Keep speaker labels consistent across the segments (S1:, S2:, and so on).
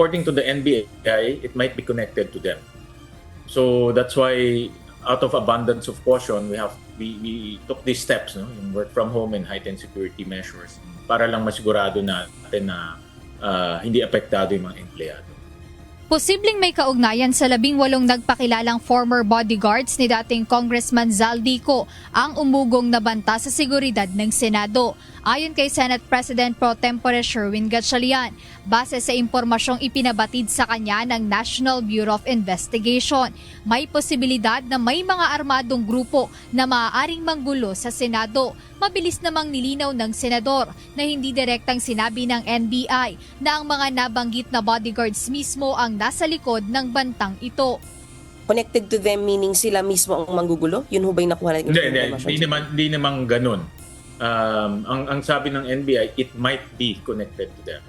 S1: according to the NBI, it might be connected to them. So that's why, out of abundance of caution, we took these steps, no, yung work from home and heightened security measures, para lang masigurado natin na hindi apektado yung mga empleyado.
S2: Posibleng may kaugnayan sa 18 nagpakilalang former bodyguards ni dating Congressman Zaldico ang umugong na banta sa seguridad ng Senado. Ayon kay Senate President Pro Tempore Sherwin Gatchalian, base sa impormasyong ipinabatid sa kanya ng National Bureau of Investigation, may posibilidad na may mga armadong grupo na maaaring manggulo sa Senado. Mabilis namang nilinaw ng senador na hindi direktang sinabi ng NBI na ang mga nabanggit na bodyguards mismo ang nasa likod ng bantang ito.
S3: Connected to them meaning sila mismo ang manggugulo? Yun ho ba yung nakuha natin?
S1: Hindi naman ganun. Ang sabi ng NBI, it might be connected to them.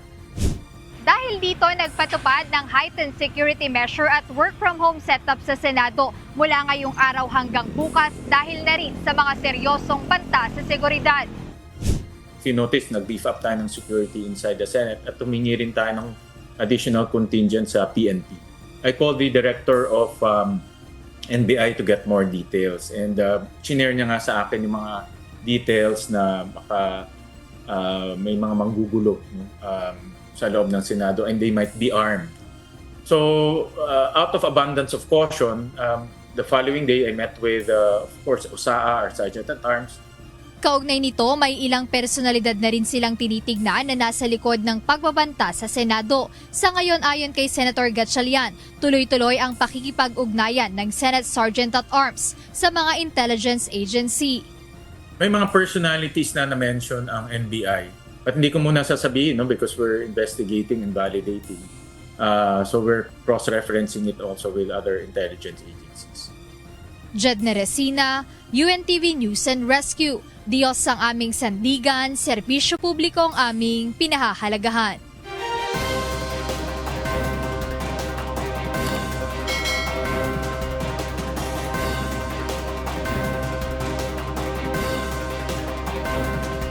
S2: Dahil dito, nagpatupad ng heightened security measure at work from home setup sa Senado mula ngayong araw hanggang bukas dahil na rin sa mga seryosong banta sa seguridad.
S1: If you notice, nag-beef up tayo ng security inside the Senate at tumingi rin tayo ng additional contingent sa PNP. I called the director of NBI to get more details, and shinare niya nga sa akin yung mga details na baka may mga manggugulo sa loob ng Senado and they might be armed. So out of abundance of caution, the following day I met with of course OSAA, our Sergeant at Arms.
S2: Kaugnay nito, may ilang personalidad na rin silang tinitignan na nasa likod ng pagbabanta sa Senado. Sa ngayon, ayon kay Senator Gatchalian, tuloy-tuloy ang pakikipag-ugnayan ng Senate Sergeant at Arms sa mga intelligence agency.
S1: May mga personalities na na-mention ang NBI. But hindi ko muna sasabihin, no, because we're investigating and validating. So we're cross-referencing it also with other intelligence agencies.
S2: Jed Neresina, UNTV News and Rescue. Diyos ang aming sandigan, serbisyo publiko ang aming pinahahalagahan.